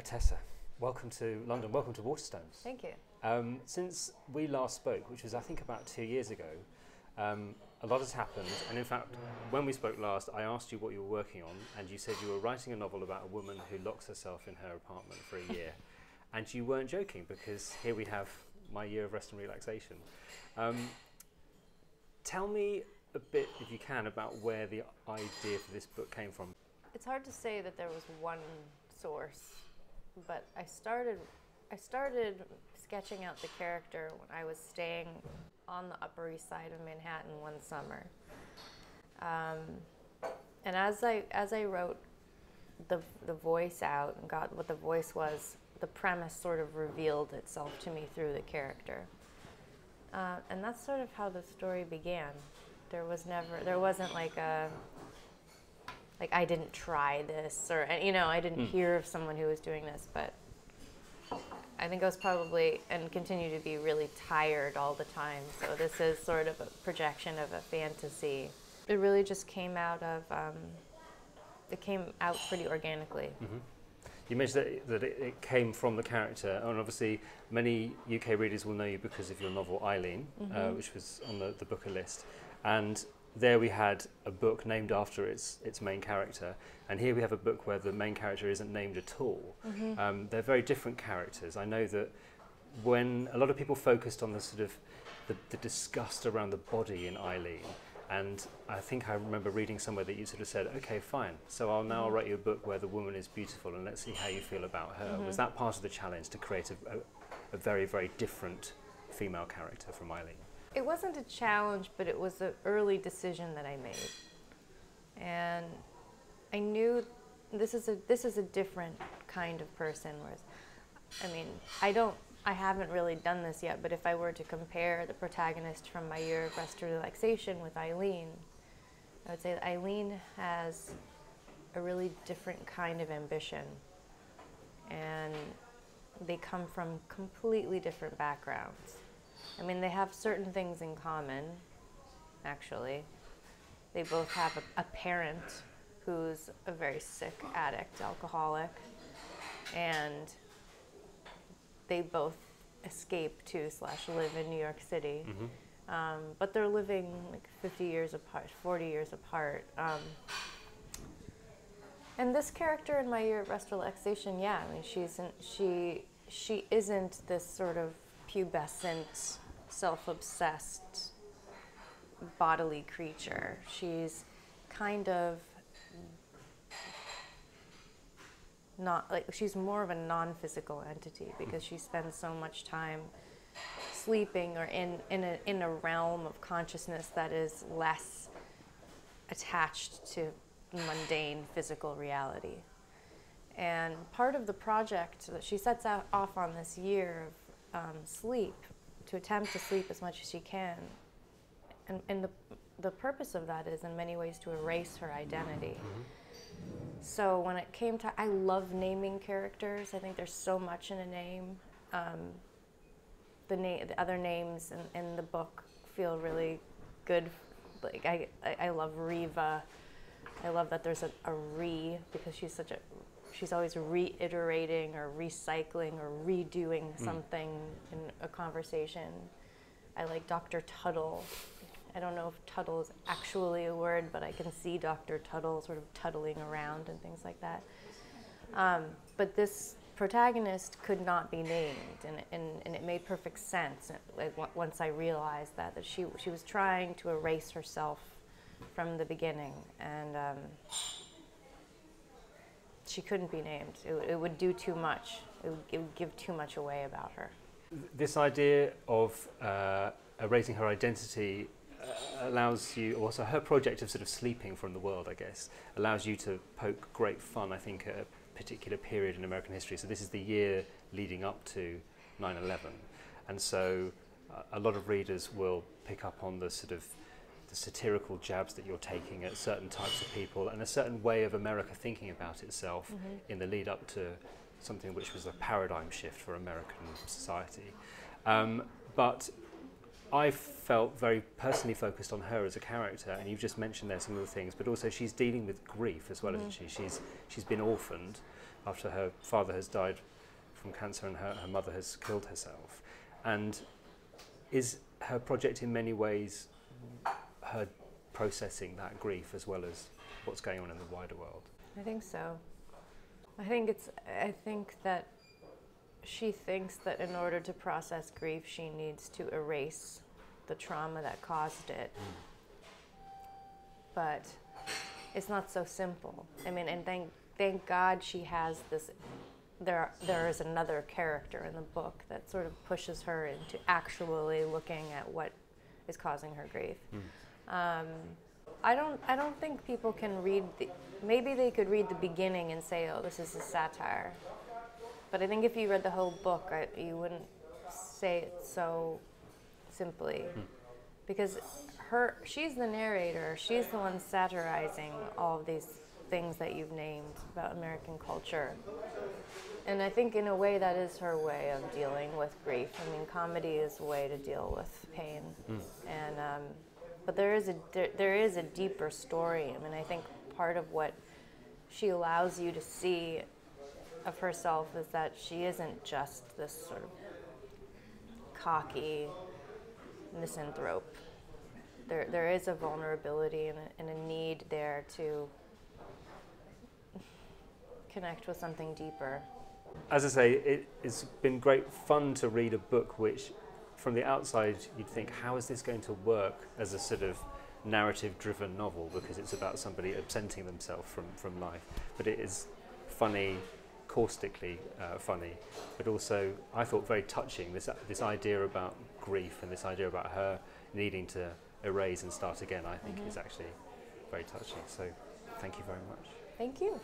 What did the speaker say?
Ottessa, welcome to London, welcome to Waterstones. Thank you. Since we last spoke, which was I think about 2 years ago, a lot has happened, and in fact when we spoke last I asked you what you were working on and you said you were writing a novel about a woman who locks herself in her apartment for a year. And you weren't joking, because here we have my year of rest and relaxation. Tell me a bit, if you can, about where the idea for this book came from. It's hard to say that there was one source, but I started sketching out the character when I was staying on the Upper East Side of Manhattan one summer. And as I wrote the voice out and got what the voice was, the premise sort of revealed itself to me through the character. And that's sort of how the story began. There wasn't like I didn't try this, or, you know, I didn't hear of someone who was doing this, but I think I was probably, and continue to be, really tired all the time. So this is sort of a projection of a fantasy. It really just came out of, it came out pretty organically. Mm-hmm. You mentioned that it came from the character, and obviously many UK readers will know you because of your novel Eileen, which was on the Booker list. And there we had a book named after its main character, and here we have a book where the main character isn't named at all. They're very different characters. I know that when a lot of people focused on the sort of the disgust around the body in Eileen, and I think I remember reading somewhere that you sort of said, okay, fine, so I'll now write you a book where the woman is beautiful and let's see how you feel about her. Was that part of the challenge, to create a very, very different female character from Eileen? It wasn't a challenge, but it was an early decision that I made. And I knew this is a different kind of person. Whereas, I mean, I haven't really done this yet, but if I were to compare the protagonist from my year of rest and relaxation with Eileen, I would say that Eileen has a really different kind of ambition. And they come from completely different backgrounds. I mean, they have certain things in common, actually. They both have a parent who's a very sick addict, alcoholic, and they both escape to / live in New York City. But they're living like 50 years apart, 40 years apart. And this character in my year of rest relaxation, yeah, I mean, she isn't this sort of pubescent, self-obsessed bodily creature. She's kind of not like, she's more of a non-physical entity because she spends so much time sleeping or in a realm of consciousness that is less attached to mundane physical reality. And part of the project that she sets off on this year of sleep, to attempt to sleep as much as she can, and the purpose of that is in many ways to erase her identity. So when it came to, I love naming characters. I think there's so much in a name. The other names in the book feel really good. Like I love Riva. I love that there's a re, because she's always reiterating or recycling or redoing something in a conversation. I like Dr. Tuttle. I don't know if Tuttle is actually a word, but I can see Dr. Tuttle sort of tuttling around and things like that. But this protagonist could not be named, and it made perfect sense once I realized that she was trying to erase herself from the beginning, and she couldn't be named. It would do too much. It would give too much away about her. This idea of erasing her identity allows you, also her project of sort of sleeping from the world, I guess, allows you to poke great fun, I think, at a particular period in American history. So this is the year leading up to 9/11. And so a lot of readers will pick up on the sort of the satirical jabs that you're taking at certain types of people and a certain way of America thinking about itself in the lead up to something which was a paradigm shift for American society. But I felt very personally focused on her as a character, and you've just mentioned there some of the things, but also she's dealing with grief as well, isn't she? She's been orphaned after her father has died from cancer and her mother has killed herself. And is her project in many ways her processing that grief as well as what's going on in the wider world? I think so. I think that she thinks that in order to process grief, she needs to erase the trauma that caused it. But it's not so simple. I mean, and thank God she has this. There is another character in the book that sort of pushes her into actually looking at what is causing her grief. I don't think people can read maybe they could read the beginning and say, oh, this is a satire. But I think if you read the whole book, you wouldn't say it so simply. Because she's the narrator, she's the one satirizing all of these things that you've named about American culture. And I think in a way that is her way of dealing with grief. I mean, comedy is a way to deal with pain. And but there is a deeper story. I mean, I think part of what she allows you to see of herself is that she isn't just this sort of cocky misanthrope. There is a vulnerability and a need there to connect with something deeper. As I say, it's been great fun to read a book which, from the outside, you'd think, how is this going to work as a sort of narrative-driven novel, because it's about somebody absenting themselves from life. But it is funny, caustically funny, but also, I thought, very touching. This idea about grief and this idea about her needing to erase and start again, I think is actually very touching. So thank you very much. Thank you.